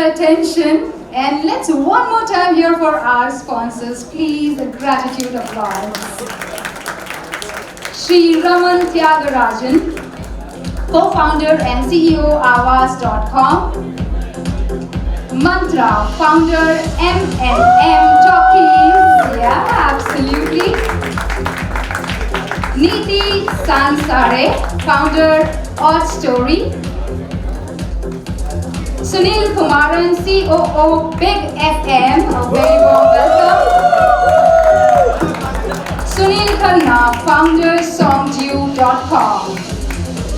your attention. And let's one more time hear for our sponsors. Please, a gratitude applause. Shri Raman Tyagarajan, co-founder and CEO Aavas.com. Mantra, founder M&M Talkies. Yeah, absolutely. Neeti Sansare, founder Odd Story. Sunil Kumaran, COO Big FM, a very warm welcome. Sunil Khanna, founder Songdew.com.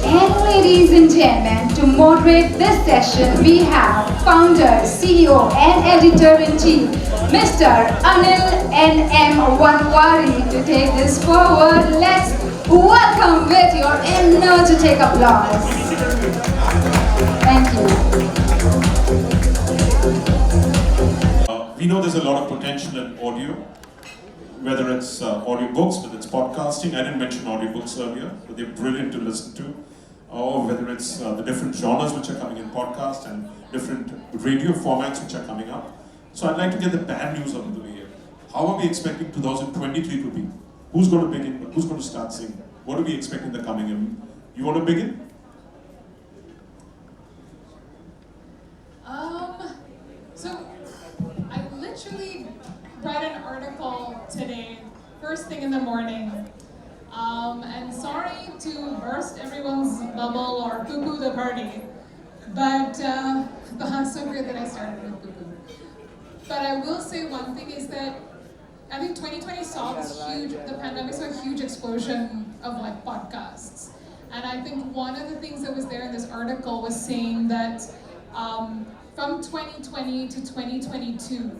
And ladies and gentlemen, to moderate this session, we have founder, CEO and editor-in-chief, Mr. Anil N.M. Wanwari to take this forward. Let's welcome with your energetic applause. Thank you. We know there's a lot of potential in audio, whether it's audiobooks, whether it's podcasting. I didn't mention audiobooks earlier, but they're brilliant to listen to. Or whether it's the different genres which are coming in podcast and different radio formats which are coming up. So I'd like to get the bad news out of the way here. How are we expecting 2023 to be? Who's going to begin? Who's going to start singing? What do we expect in the coming year? You want to begin? So I literally read an article today, first thing in the morning. And sorry to burst everyone's bubble or poo-poo the party, but so great that I started with poo-poo. But I will say one thing is that I think 2020 saw this the pandemic saw a huge explosion of like podcasts. And I think one of the things that was there in this article was saying that from 2020 to 2022,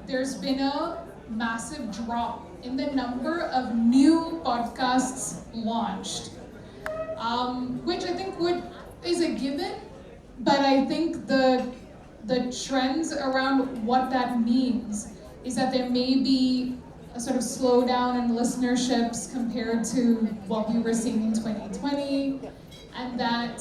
there's been a massive drop in the number of new podcasts launched, which I think is a given, but I think the trends around what that means is that there may be a sort of slowdown in listenerships compared to what we were seeing in 2020, and that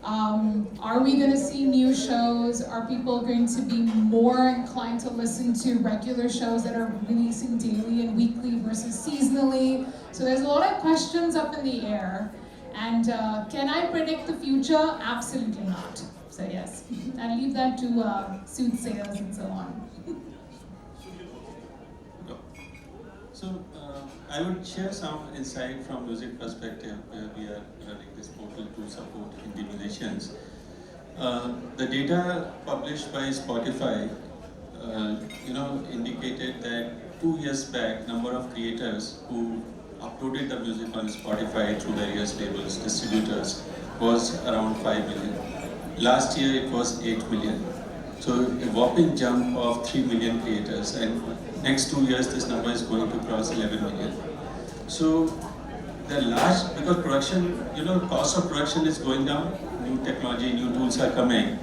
are we going to see new shows? Are people going to be more inclined to listen to regular shows that are releasing daily and weekly versus seasonally? So there's a lot of questions up in the air. And can I predict the future? Absolutely not. So yes, I leave that to soothsayers and so on. So I would share some insight from music perspective where we are running this portal to support indie musicians. The data published by Spotify, indicated that 2 years back, number of creators who uploaded the music on Spotify through various labels, distributors, was around 5 million. Last year it was 8 million. So a whopping jump of 3 million creators, and next 2 years this number is going to cross 11 million. So because production, cost of production is going down, new technology, new tools are coming.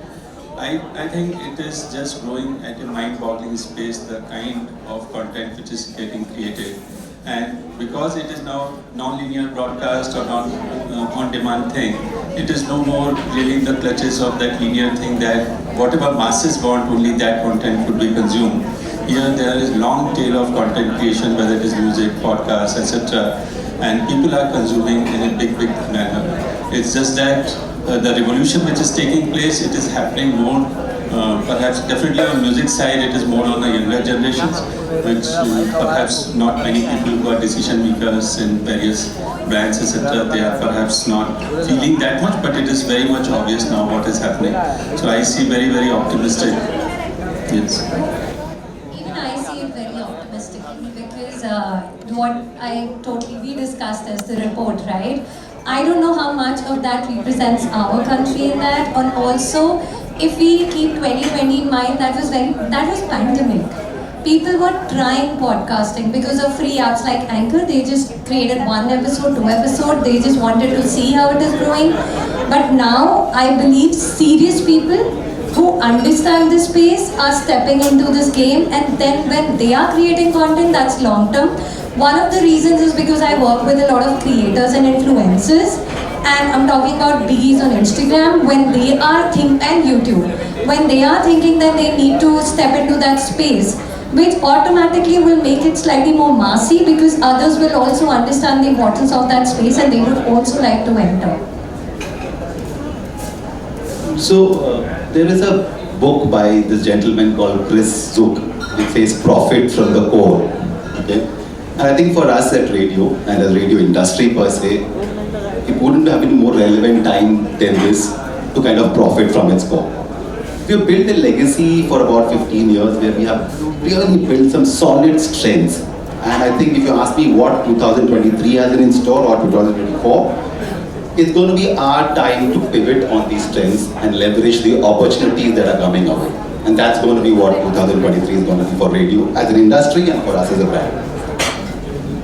I think it is just growing at a mind-boggling pace, the kind of content which is getting created. And because it is now non-linear broadcast or on-demand thing, it is no more really in the clutches of that linear thing that whatever masses want, only that content could be consumed. Here there is long tail of content creation, whether it is music, podcasts, etc. And people are consuming in a big manner. It's just that the revolution which is taking place, it is happening more, perhaps definitely on music side, it is more on the younger generations, which perhaps not many people who are decision makers in various brands, etc. They are perhaps not feeling that much, but it is very much obvious now what is happening. So I see very, very optimistic. Yes. Because we discussed as the report, right? I don't know how much of that represents our country in that, and also if we keep 2020 in mind, that was pandemic. People were trying podcasting because of free apps like Anchor. They just created 1 episode, 2 episodes. They just wanted to see how it is growing. But now I believe serious people who understand the space are stepping into this game, and then when they are creating content that's long term. One of the reasons is because I work with a lot of creators and influencers, and I'm talking about biggies on Instagram when they are and YouTube. when they are thinking that they need to step into that space, which automatically will make it slightly more massy because others will also understand the importance of that space and they would also like to enter. So there is a book by this gentleman called Chris Zook. It says "Profit from the Core." Okay, and I think for us at radio and as radio industry per se, it wouldn't have been more relevant time than this to kind of profit from its core. We have built a legacy for about 15 years where we have really built some solid strengths. And I think if you ask me what 2023 has in store or 2024, it's going to be our time to pivot on these trends and leverage the opportunities that are coming our way. And that's going to be what 2023 is going to be for radio as an industry and for us as a brand.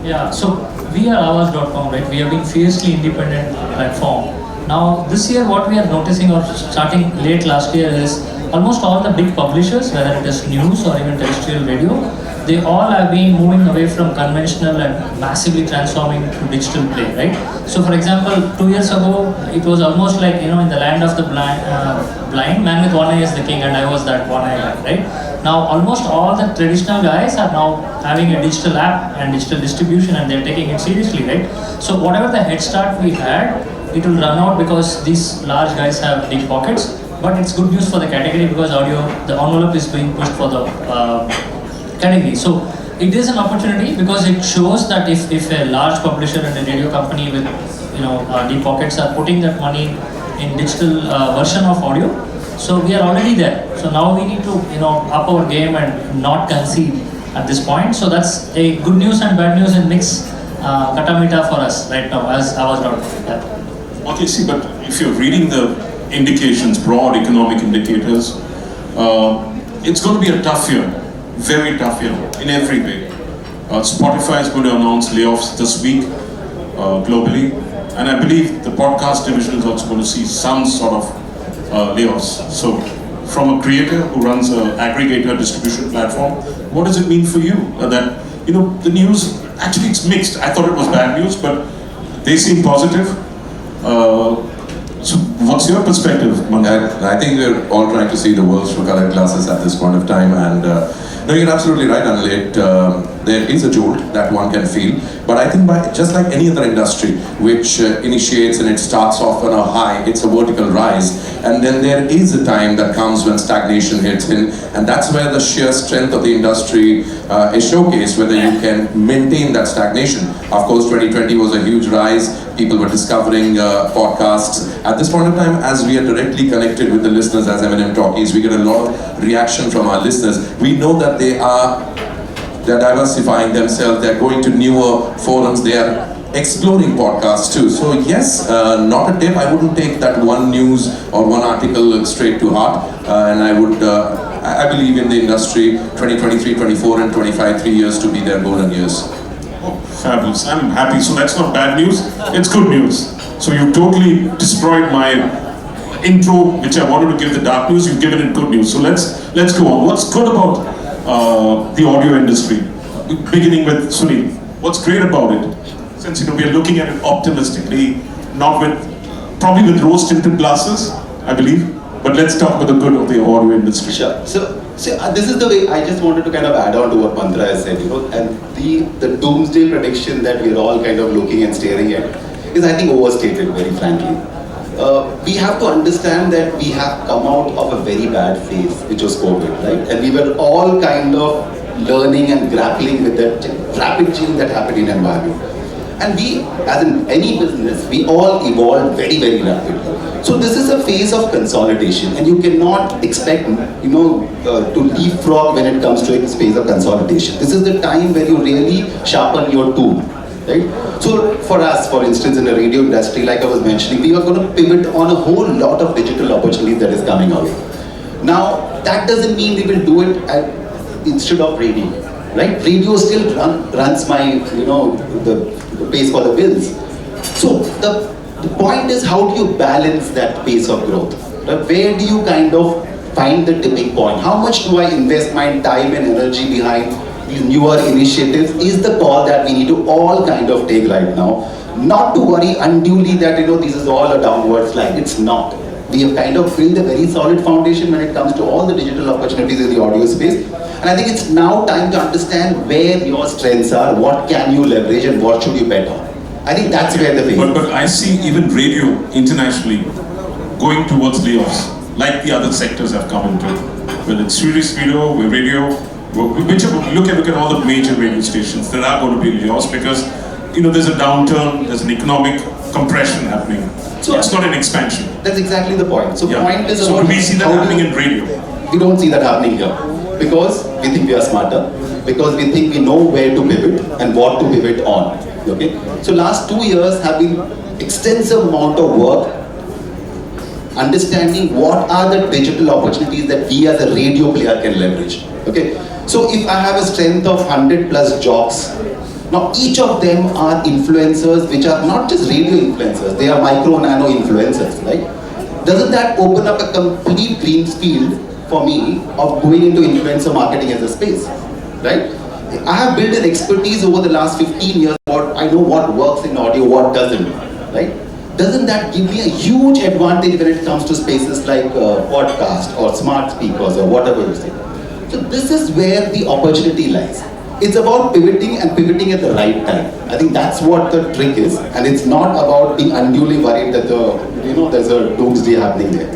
Yeah, so we are Awaaz.com, right? We have been fiercely independent platform. Now this year what we are noticing or starting late last year is almost all the big publishers, whether it is news or even terrestrial radio, they all have been moving away from conventional and massively transforming to digital play, right? So for example, 2 years ago, it was almost like, in the land of the blind, man with one eye is the king, and I was that one eye guy, right? Now almost all the traditional guys are now having a digital app and digital distribution, and they're taking it seriously, right? So whatever the head start we had, it will run out because these large guys have deep pockets. But it's good news for the category because audio, the envelope is being pushed for the category. So it is an opportunity because it shows that if a large publisher and a radio company with deep pockets are putting that money in digital version of audio, so we are already there. So now we need to up our game and not concede at this point. So that's a good news and bad news in mix katamita for us right now as Awaaz.com. Okay, see, but if you're reading the indications, broad economic indicators, it's going to be a tough year, very tough year in every way. Spotify is going to announce layoffs this week globally, and I believe the podcast division is also going to see some sort of layoffs. So from a creator who runs an aggregator distribution platform, what does it mean for you? That, the news, actually it's mixed. I thought it was bad news, but they seem positive. So what's your perspective, Manu? I think we're all trying to see the world through colored glasses at this point of time, and no, you're absolutely right, Anil. There is a jolt that one can feel, but I think just like any other industry which initiates and it starts off on a high, it's a vertical rise, and then there is a time that comes when stagnation hits in, and that's where the sheer strength of the industry is showcased, whether you can maintain that stagnation. Of course, 2020 was a huge rise. People were discovering podcasts. At this point of time, as we are directly connected with the listeners as M&M Talkies, we get a lot of reaction from our listeners. We know that they're diversifying themselves, they're going to newer forums, they are exploring podcasts too. So yes, not a tip. I wouldn't take that one news or one article straight to heart. And I believe in the industry, 2023, 24 and 25, 3 years to be their golden years. Oh, fabulous. I'm happy. So that's not bad news, it's good news. So you totally destroyed my intro, which I wanted to give the dark news. You've given it good news. So let's go on. What's good about the audio industry? Beginning with Sunil. What's great about it? Since we are looking at it optimistically, not probably with rose-tinted glasses, I believe. But let's talk about the good of the audio industry. Sure. So this is the way I just wanted to kind of add on to what Mantra has said, and the doomsday prediction that we're all kind of looking and staring at is, I think, overstated, very frankly. We have to understand that we have come out of a very bad phase, which was COVID, right? And we were all kind of learning and grappling with that rapid change that happened in environment. And we, as in any business, we all evolved very, very rapidly. So this is a phase of consolidation, and you cannot expect, to leapfrog when it comes to a phase of consolidation. This is the time where you really sharpen your tool, right? So for us, for instance, in the radio industry, like I was mentioning, we are going to pivot on a whole lot of digital opportunities that is coming our way. Now, that doesn't mean we will do it instead of radio, right? Radio still runs my, the pace for the bills. So the point is, how do you balance that pace of growth? Where do you kind of find the tipping point? How much do I invest my time and energy behind these newer initiatives is the call that we need to all kind of take right now. Not to worry unduly that this is all a downward slide. It's not. We have kind of built a very solid foundation when it comes to all the digital opportunities in the audio space. And I think it's now time to understand where your strengths are, what can you leverage and what should you bet on. I think that's where the phase is. But I see even radio internationally going towards layoffs, like the other sectors have come into. Well, it's Swedish radio, whichever, look at all the major radio stations, there are going to be layoffs because, there's a downturn, there's an economic compression happening. So it's not an expansion. That's exactly the point. So point is so about do we see that happening in radio? We don't see that happening here because we think we are smarter, because we think we know where to pivot and what to pivot on. Okay. So last 2 years have been extensive amount of work understanding what are the digital opportunities that we as a radio player can leverage. Okay. So if I have a strength of 100 plus jobs, now each of them are influencers which are not just radio influencers, they are micro nano influencers, right? Doesn't that open up a complete green field for me of going into influencer marketing as a space, right? I have built an expertise over the last 15 years. I know what works in audio, what doesn't, right? Doesn't that give me a huge advantage when it comes to spaces like podcast or smart speakers or whatever you say? So this is where the opportunity lies. It's about pivoting and pivoting at the right time. I think that's what the trick is, and it's not about being unduly worried that there's a doomsday happening there.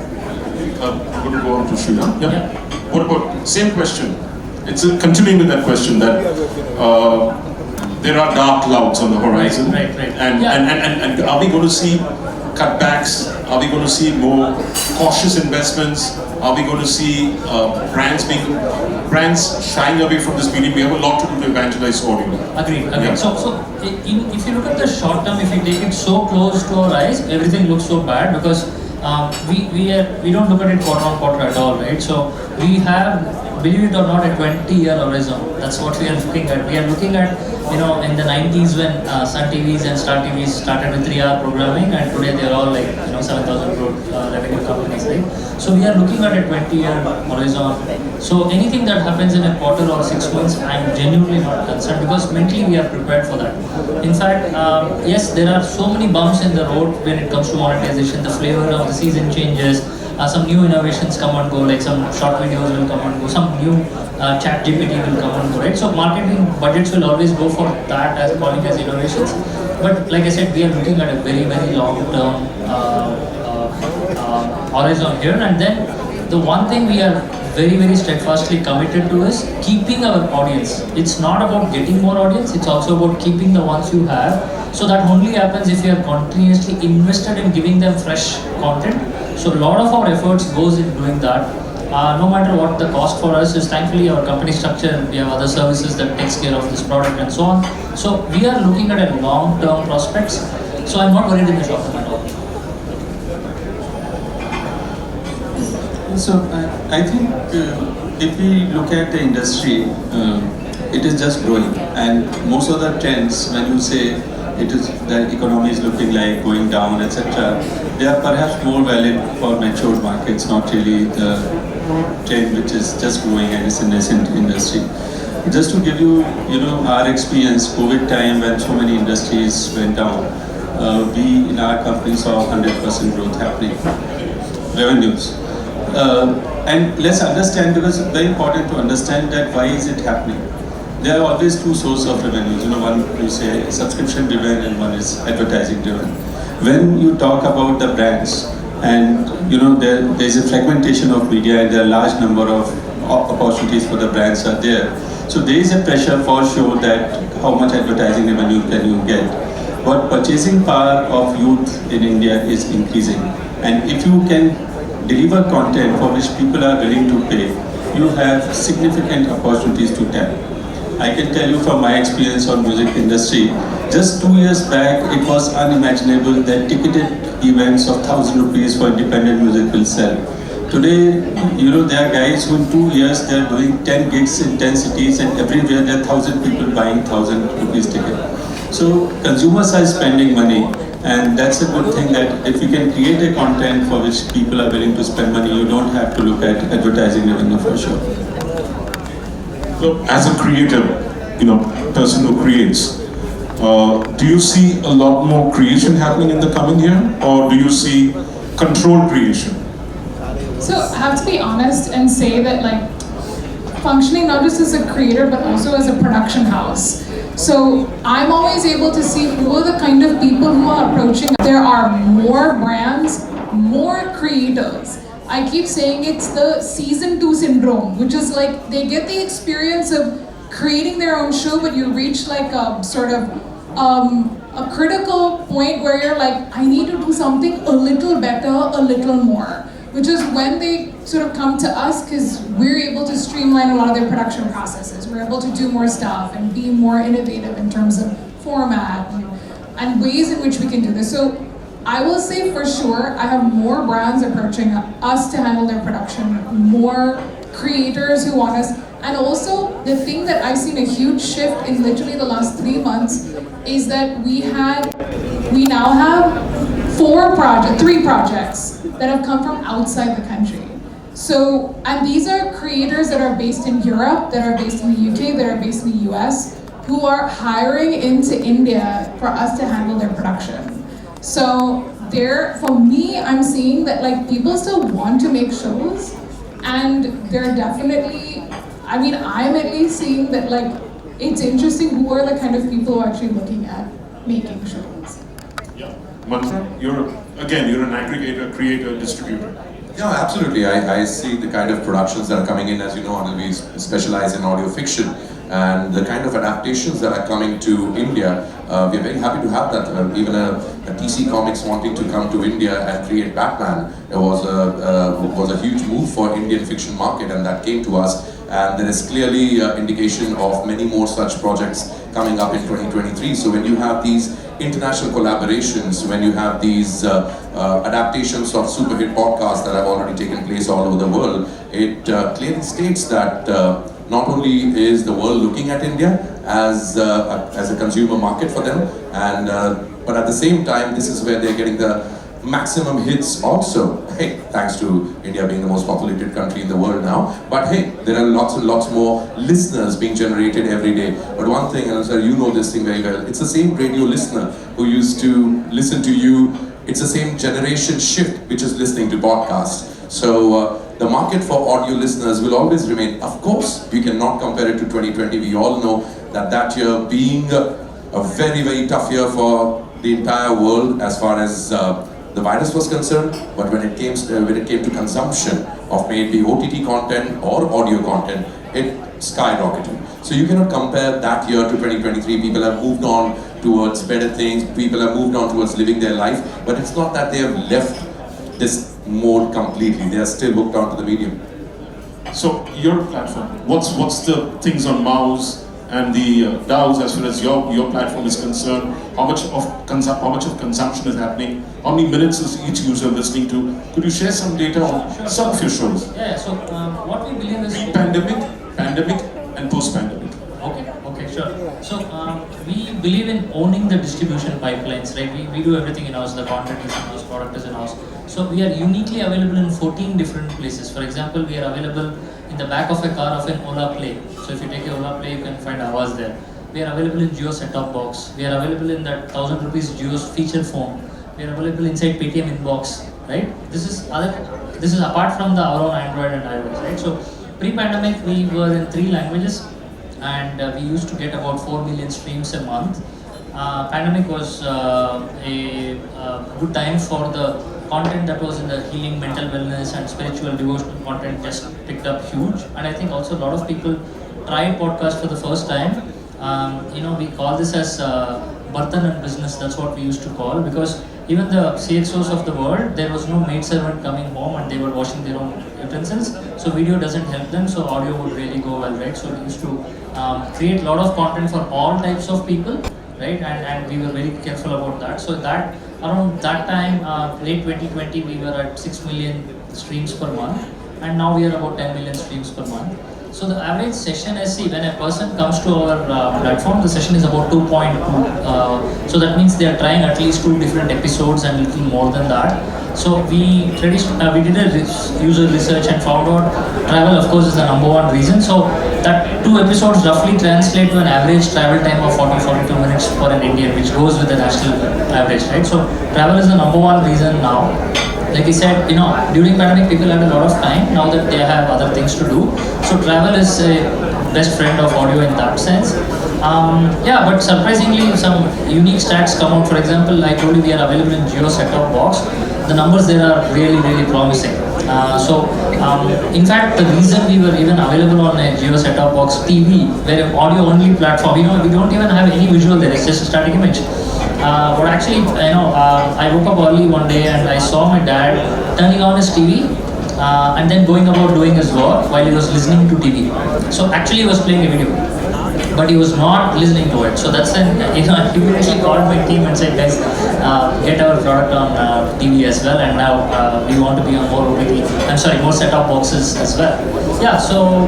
I'm going to go on to Srinath. Yeah. What about same question? It's continuing with that question that there are dark clouds on the horizon. Right. And are we going to see cutbacks? Are we going to see more cautious investments? Are we going to see brands shying away from this medium? We have a lot to do to evangelize audio. Agreed. Yeah. So if you look at the short term, if you take it so close to our eyes, everything looks so bad because we don't look at it quarter on quarter at all, right? So we have, believe it or not, a 20-year horizon. That's what we are looking at. We are looking at, in the 90s when Sun TVs and Star TVs started with 3-hour programming, and today they're all like 7,000 crore revenue companies, right? So we are looking at a 20-year horizon. So anything that happens in a quarter or 6 months, I'm genuinely not concerned because mentally we are prepared for that. In fact, yes, there are so many bumps in the road when it comes to monetization. The flavor of the season changes. Some new innovations come and go, like some short videos will come and go, some new chat GPT will come and go, right? So marketing budgets will always go for that as calling as innovations. But like I said, we are looking at a very, very long term horizon here. And then the one thing we are very, very steadfastly committed to is keeping our audience. It's not about getting more audience, it's also about keeping the ones you have. So that only happens if you are continuously invested in giving them fresh content. So a lot of our efforts goes in doing that. No matter what the cost for us is, thankfully our company structure, we have other services that takes care of this product and so on. So we are looking at a long-term prospects. So I'm not worried in the short term at all. So I think if we look at the industry, it is just growing, and most of the trends, when you say it is the economy is looking like going down, etc., they are perhaps more valid for matured markets, not really the trend which is just growing and is a nascent industry. Just to give you, our experience, COVID time when so many industries went down, we in our company saw 100% growth happening, revenues. And let's understand, because it's very important to understand that why is it happening. There are always two sources of revenues. One you say subscription driven and one is advertising driven. When you talk about the brands, and there is a fragmentation of media and there are a large number of opportunities for the brands are there. So there is a pressure for sure that how much advertising revenue can you get. But purchasing power of youth in India is increasing, and if you can deliver content for which people are willing to pay, you have significant opportunities to tap. I can tell you from my experience on music industry, just 2 years back, it was unimaginable that ticketed events of 1,000 rupees for independent music will sell. Today, there are guys who in 2 years, they are doing 10 gigs in 10 cities, and everywhere there are 1,000 people buying 1,000 rupees ticket. So consumers are spending money, and that's a good thing that if you can create a content for which people are willing to spend money, you don't have to look at advertising revenue for sure. So, as a creator, person who creates, do you see a lot more creation happening in the coming year, or do you see controlled creation? So I have to be honest and say that like functioning not just as a creator but also as a production house. So I'm always able to see who are the kind of people who are approaching. There are more brands, more creators. I keep saying it's the season 2 syndrome, which is like they get the experience of creating their own show, but you reach like a sort of a critical point where you're like, I need to do something a little better, a little more. Which is when they sort of come to us because we're able to streamline a lot of their production processes. We're able to do more stuff and be more innovative in terms of format and ways in which we can do this. So I will say for sure, I have more brands approaching us to handle their production, more creators who want us. And also the thing that I've seen a huge shift in literally the last 3 months is that we now have 3 projects that have come from outside the country. So, and these are creators that are based in Europe, that are based in the UK, that are based in the US, who are hiring into India for us to handle their production. So for me, I'm seeing that like people still want to make shows, and they're definitely, I mean, I'm at least seeing that like, it's interesting who are the kind of people who are actually looking at making shows. Yeah. Mantra, you're an aggregator, creator, distributor. Yeah, absolutely. I see the kind of productions that are coming in. As you know, Anil, we specialize in audio fiction, and the kind of adaptations that are coming to India, we're very happy to have that. Even a DC Comics wanting to come to India and create Batman, it was a huge move for Indian fiction market, and that came to us. And there is clearly indication of many more such projects coming up in 2023. So when you have these international collaborations, when you have these adaptations of super hit podcasts that have already taken place all over the world, it clearly states that not only is the world looking at India as a consumer market for them, and but at the same time, this is where they're getting the maximum hits also. Hey, thanks to India being the most populated country in the world now. But hey, there are lots and lots more listeners being generated every day. But one thing, and sir, you know this thing very well, it's the same radio listener who used to listen to you. It's the same generation shift which is listening to podcasts. So the market for audio listeners will always remain. Of course, we cannot compare it to 2020. We all know that year being a very, very tough year for the entire world as far as the virus was concerned, but when it came to consumption of maybe OTT content or audio content, it skyrocketed. So you cannot compare that year to 2023. People have moved on towards better things. People have moved on towards living their life, but it's not that they have left this mode completely. They are still hooked onto the medium. So your platform, what's the things on mouse and the DAOs as far as your platform is concerned? How much of consumption is happening? How many minutes is each user listening to? Could you share some data on some of your shows? Yeah, so what we believe is... Pre-pandemic, pandemic, and post-pandemic. Okay, sure. So we believe in owning the distribution pipelines, right? We do everything in-house, the content is in-house, product is in-house. So we are uniquely available in 14 different places. For example, we are available in the back of a car of an Ola Play. So if you take a Ola Play, you can find Awaaz there. We are available in Jio set-top box. We are available in that 1,000 rupees Jio's feature phone. We are available inside Paytm inbox, right? This is apart from our own Android and iOS, right? So pre-pandemic, we were in 3 languages, and we used to get about 4 million streams a month. Pandemic was a good time for the content that was in the healing, mental wellness and spiritual devotional content just picked up huge. And I think also a lot of people tried podcast for the first time. We call this as Bartan and business, that's what we used to call, because even the CXOs of the world, there was no maid servant coming home and they were washing their own utensils. So video doesn't help them, so audio would really go well, right? So we used to create a lot of content for all types of people, right? And we were very careful about that. So that around that time, late 2020, we were at 6 million streams per month, and now we are about 10 million streams per month. So the average session SC, when a person comes to our platform, the session is about 2.2. So that means they are trying at least 2 different episodes and little more than that. So we did a user research and found out travel, of course, is the #1 reason. So that 2 episodes roughly translate to an average travel time of 40-42 minutes for an Indian, which goes with the national average, right? So travel is the #1 reason now. like he said, during pandemic people had a lot of time. Now that they have other things to do, so travel is a best friend of audio in that sense. Yeah, but surprisingly, some unique stats come out. For example, I told you we are available in Jio set-top box. The numbers there are really promising. In fact, the reason we were even available on a Jio set-top box TV, where an audio-only platform, we don't even have any visual there. It's just a static image. But actually, I woke up early one day and I saw my dad turning on his TV. And then going about doing his work while he was listening to TV. So actually he was playing a video, but he was not listening to it. So that's when I immediately called my team and said, guys, get our product on TV as well, and now we want to be on more set-top boxes as well. Yeah, so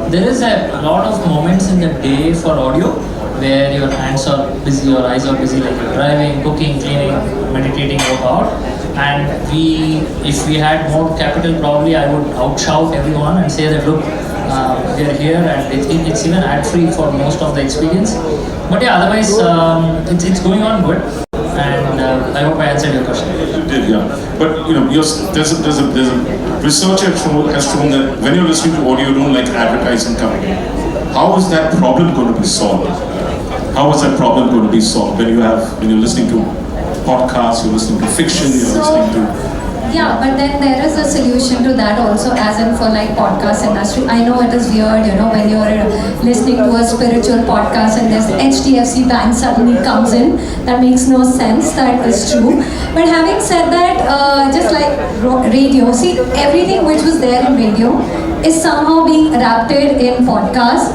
there is a lot of moments in the day for audio where your hands are busy, your eyes are busy, like you're driving, cooking, cleaning, meditating, workout. And if we had more capital, probably I would outshout everyone and say that, look, we are here, and it's even ad-free for most of the experience. But yeah, otherwise it's going on good, and I hope I answered your question. You did, yeah. But there's a research has shown that when you're listening to audio, you don't like advertising coming in. How is that problem going to be solved? How is that problem going to be solved when you're listening to podcasts, you're listening to fiction, you're listening to... Yeah, but then there is a solution to that also, as in for like podcast industry. I know it is weird, when you're listening to a spiritual podcast and this HDFC Bank suddenly comes in. That makes no sense, that is true. But having said that, just like radio, see, everything which was there in radio is somehow being adapted in podcasts.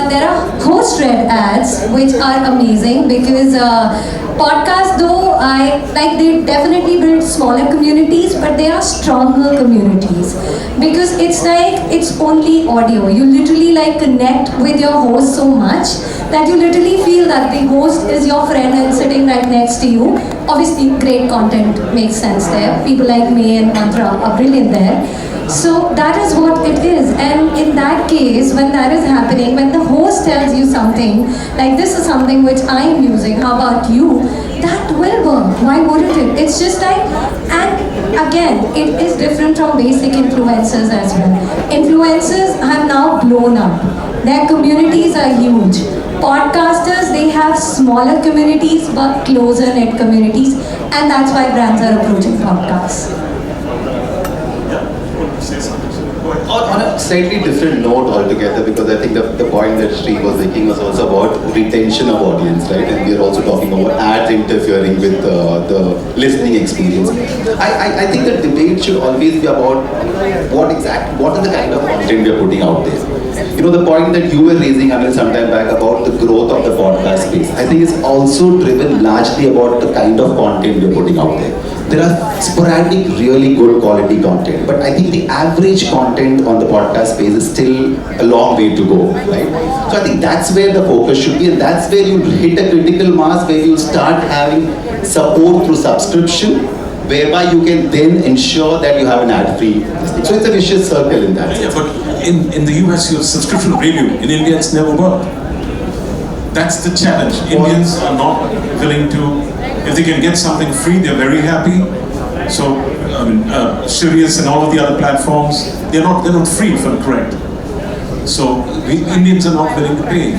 There are host-read ads which are amazing because podcasts, though, they definitely build smaller communities, but they are stronger communities because it's only audio. You literally connect with your host so much that you literally feel that the host is your friend and sitting right next to you. Obviously, great content makes sense there. People like me and Mantra are brilliant there. So that is what it is, and in that case, when that is happening, when the host tells you something, like this is something which I am using, how about you? That will work. Why wouldn't it? It's just and again, it is different from basic influencers as well. Influencers have now blown up. Their communities are huge. Podcasters, they have smaller communities but closer knit communities, and that's why brands are approaching podcasts. On a slightly different note altogether, because I think the point that Sri was making was also about retention of audience, right? And we are also talking about ads interfering with the listening experience. I think the debate should always be about what is the kind of content we are putting out there. The point that you were raising, Anil, some time back about the growth of the podcast space, I think it's also driven largely about the kind of content we're putting out there. There are sporadic, really good quality content, but I think the average content on the podcast space is still a long way to go, right? So I think that's where the focus should be, and that's where you hit a critical mass, where you start having support through subscription, whereby you can then ensure that you have an ad-free listing. So it's a vicious circle in that sense. Yeah, but in the US, you have subscription radio. In India, it's never worked. That's the challenge. Indians are not willing to, if they can get something free, they're very happy. So, Sirius and all of the other platforms, they're not free, if I'm correct. So, Indians are not willing to pay.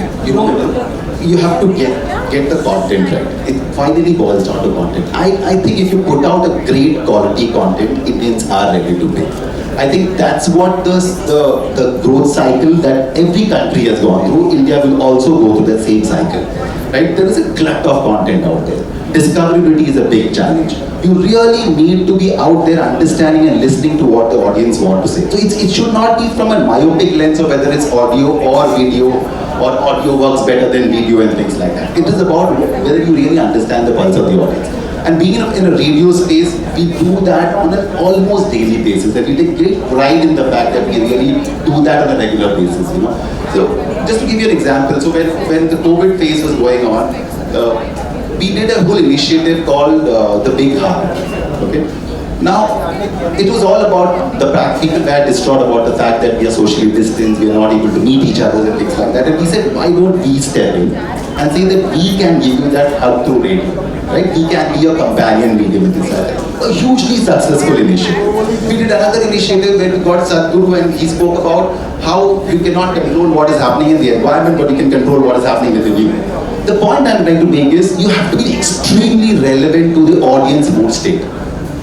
You have to get the content right. It finally boils down to content. I think if you put out a great quality content, Indians are ready to pay. I think that's what the growth cycle that every country has gone through. India will also go through the same cycle, right? There is a glut of content out there. Discoverability is a big challenge. You really need to be out there understanding and listening to what the audience want to say. So it should not be from a myopic lens of whether it's audio or video, or audio works better than video and things like that. It is about whether you really understand the pulse of the audience. And being in a radio space, we do that on an almost daily basis. And we take great pride in the fact that we really do that on a regular basis. So just to give you an example, so when the COVID phase was going on, we did a whole initiative called the Big Heart. Okay. Now, it was all about the fact people were distraught about the fact that we are socially distanced, we are not able to meet each other and things like that. And we said, why don't we step in and say that we can give you that hug through radio? right? We can be a companion medium with this. A hugely successful initiative. We did another initiative where we got Sadhguru and he spoke about how you cannot control what is happening in the environment, but you can control what is happening within you. The point I'm trying to make is you have to be extremely relevant to the audience mood state.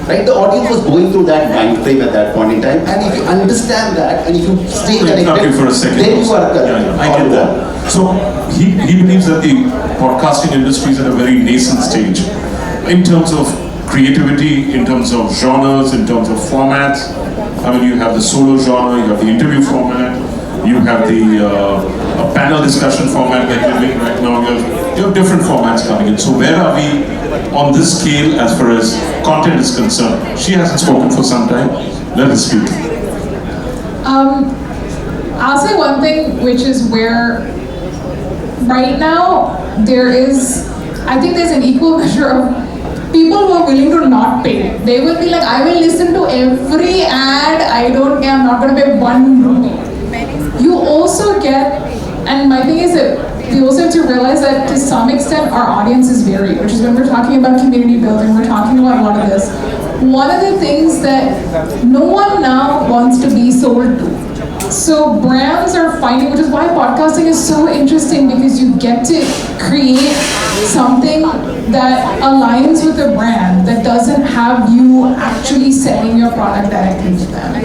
Right? The audience was going through that mind frame at that point in time, and if you understand that, and if you stay connected, for a second. then you are Yeah, I get that. So he believes that the podcasting industry is at a very nascent stage in terms of creativity, in terms of genres, in terms of formats. I mean, you have the solo genre, you have the interview format, you have the panel discussion format that you're doing right now. You have different formats coming in. So where are we on this scale as far as content is concerned? She hasn't spoken for some time. Let us speak. I'll say one thing, which is where right now I think there's an equal measure of people who are willing to not pay. They will be like, I will listen to every ad, I don't care, I'm not going to pay 1 rupee. You also get, and my thing is that we also have to realize that to some extent our audience is varied, which is when we're talking about community building, we're talking about a lot of this. One of the things that no one now wants to be sold to. So brands are finding, which is why podcasting is so interesting, because you get to create something that aligns with a brand that doesn't have you actually selling your product directly to them.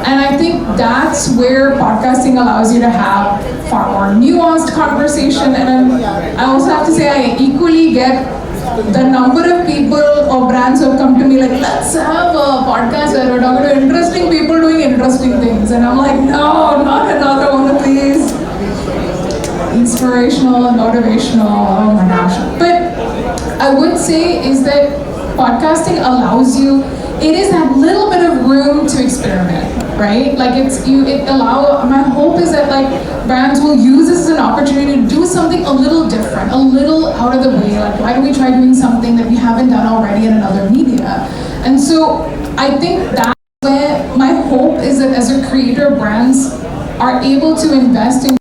And I think that's where podcasting allows you to have far more nuanced conversation. And I also have to say I equally get the number of people or brands who have come to me like, let's have a podcast where we're talking to interesting people doing interesting things. And I'm like, no, not another one of these inspirational and motivational, oh my gosh. But I would say is that podcasting allows you, it is that little bit of room to experiment, right? Like my hope is that like brands will use this as an opportunity to do something a little different, a little out of the way. Like, why don't we try doing something that we haven't done already in another media? And so I think that's where my hope is that as a creator, brands are able to invest in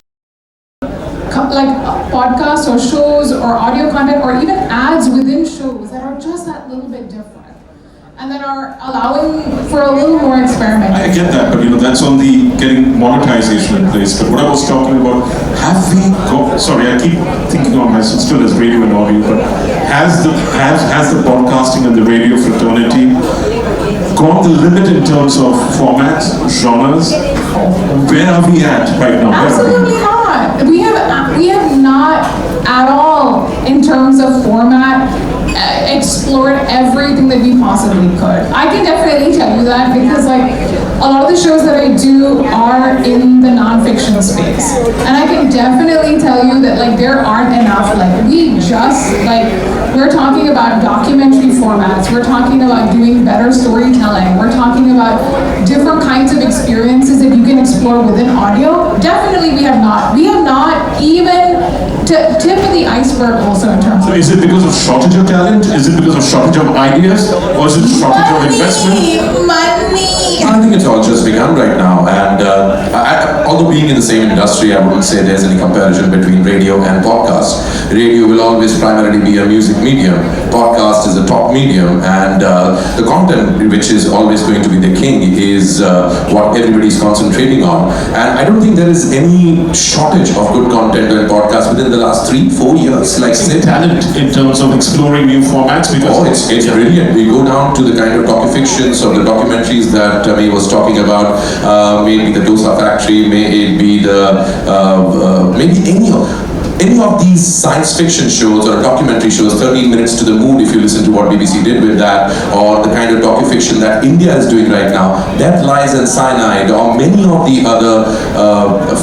like podcasts or shows or audio content or even ads within shows that are just that little bit different and that are allowing for a little more experimentation. I get that, but that's on the getting monetization in place. But what I was talking about, have we got, sorry, I keep thinking of myself still as radio and audio, but has the podcasting and the radio fraternity gone the limit in terms of formats, genres? Where are we at right now? Absolutely not. We have not at all, in terms of format, explored everything that we possibly could. I can definitely tell you that because like a lot of the shows that I do are in the non-fiction space, and I can definitely tell you that like there aren't enough. Like we're talking about documentary formats. We're talking about doing better storytelling. We're talking about different kinds of experiences that you can explore within audio. Definitely, we have not. We have not even tip of the iceberg. Also in terms of. So is it because of shortage of talent? Is it because of shortage of ideas? Or is it shortage of investment? Money. I think it's all just begun right now, and although being in the same industry, I wouldn't say there's any comparison between radio and podcast. Radio will always primarily be a music medium. Podcast is a talk medium, and the content, which is always going to be the king, is what everybody's concentrating on. And I don't think there is any shortage of good content in podcasts within the last 3-4 years. Like talent in terms of exploring new formats, because it's brilliant. We go down to the kind of docu-fictions or the documentaries that May was talking about. Maybe the Dosa Factory, may it be maybe any of these science fiction shows or documentary shows, 13 minutes to the moon, if you listen to what BBC did with that, or the kind of docu-fiction that India is doing right now, Death, Lies and Cyanide, or many of the other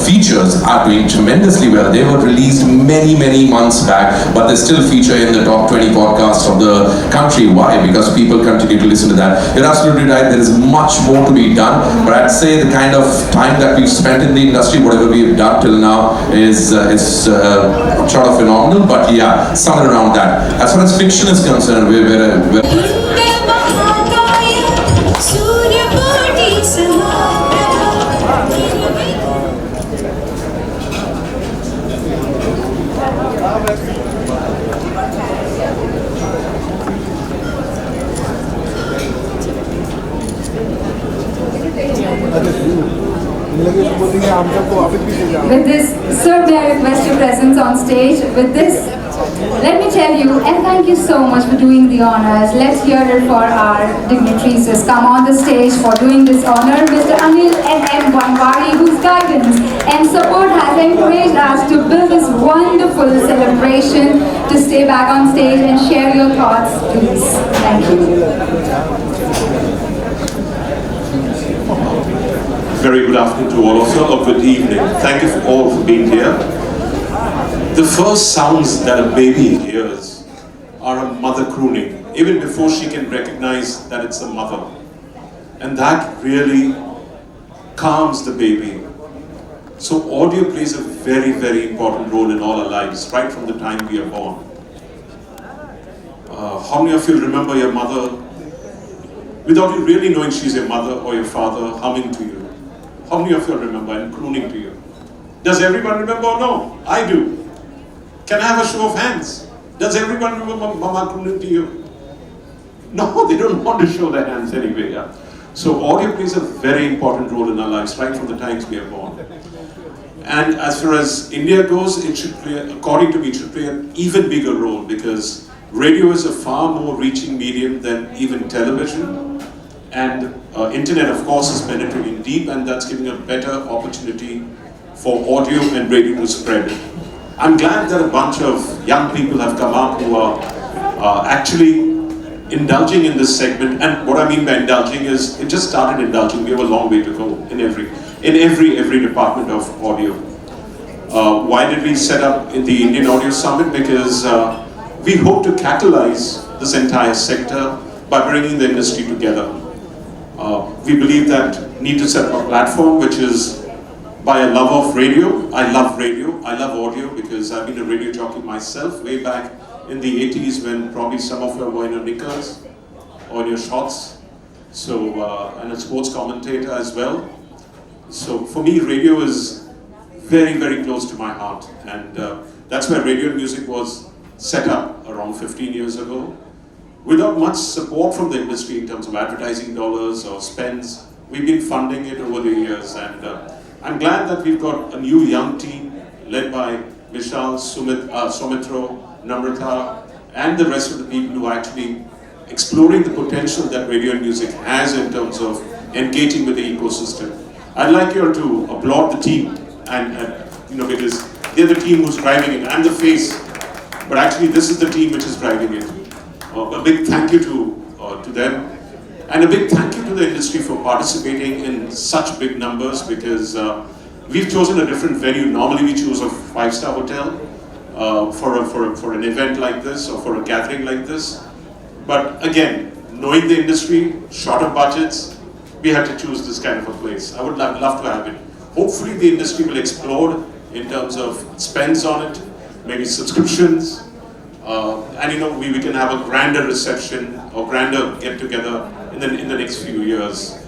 features are doing tremendously well. They were released many months back, but they still feature in the top 20 podcasts of the country. Why? Because people continue to listen to that. You're absolutely right, there is much more to be done, but I'd say the kind of time that we've spent in the industry, whatever we've done till now, is sort of phenomenal, but yeah, somewhere around that. As far as fiction is concerned, we're With this, sir, may I request your presence on stage. With this, let me tell you, and thank you so much for doing the honors. Let's hear it for our dignitaries who's come on the stage for doing this honor. Mr. Anil N.M. Banwari, whose guidance and support has encouraged us to build this wonderful celebration. To stay back on stage and share your thoughts, please. Thank you. Very good afternoon to all of you, or good evening. Thank you all for being here. The first sounds that a baby hears are a mother crooning, even before she can recognize that it's a mother. And that really calms the baby. So audio plays a very, very important role in all our lives, right from the time we are born. How many of you remember your mother, without you really knowing she's your mother or your father, humming to you? How many of you remember and crooning to you? Does everyone remember or no? I do. Can I have a show of hands? Does everyone remember Mama crooning to you? No, they don't want to show their hands anyway. Yeah? So audio plays a very important role in our lives, right from the times we are born. And as far as India goes, it should play, according to me, it should play an even bigger role, because radio is a far more reaching medium than even television. And internet, of course, is penetrating deep, and that's giving a better opportunity for audio and radio to spread. I'm glad that a bunch of young people have come up who are actually indulging in this segment. And what I mean by indulging is, it just started indulging. We have a long way to go in every department of audio. Why did we set up in the Indian Audio Summit? Because we hope to catalyze this entire sector by bringing the industry together. We believe that need to set up a platform which is by a love of radio. I love radio, I love audio, because I've been a radio jockey myself way back in the 80s, when probably some of you were in your knickers or in your shorts. So, and a sports commentator as well. So for me, radio is very, very close to my heart. And that's where Radio and Music was set up around 15 years ago. Without much support from the industry in terms of advertising dollars or spends, we've been funding it over the years. And I'm glad that we've got a new young team led by Vishal, Soumitra, Namrata, and the rest of the people who are actually exploring the potential that Radio and Music has in terms of engaging with the ecosystem. I'd like you all to applaud the team, and because they're the team who's driving it. I'm the face, but actually this is the team which is driving it. A big thank you to them, and a big thank you to the industry for participating in such big numbers, because we've chosen a different venue. Normally we choose a 5-star hotel for an event like this or for a gathering like this. But again, knowing the industry, shorter budgets, we had to choose this kind of a place. I would love to have it. Hopefully the industry will explode in terms of spends on it, maybe subscriptions, and we can have a grander reception or grander get together in the next few years.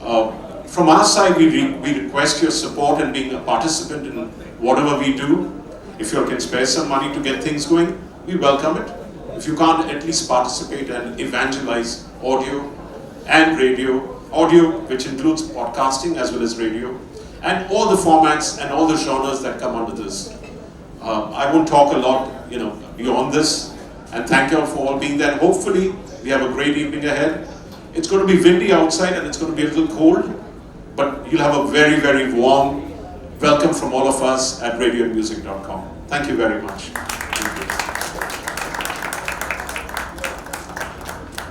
From our side, we request your support and being a participant in whatever we do. If you can spare some money to get things going, we welcome it. If you can't, at least participate and evangelize audio and radio. Audio, which includes podcasting as well as radio, and all the formats and all the genres that come under this. I won't talk a lot, beyond this, and thank you all for all being there. Hopefully, we have a great evening ahead. It's going to be windy outside and it's going to be a little cold, but you'll have a very, very warm welcome from all of us at radioandmusic.com. Thank you very much.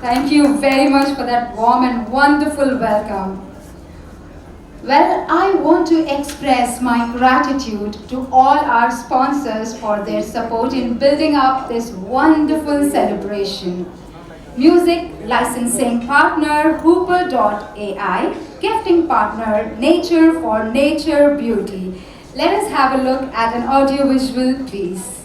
Thank you very much for that warm and wonderful welcome. Well, I want to express my gratitude to all our sponsors for their support in building up this wonderful celebration. Music licensing partner Hooper.ai, gifting partner Nature for Nature Beauty. Let us have a look at an audiovisual, please.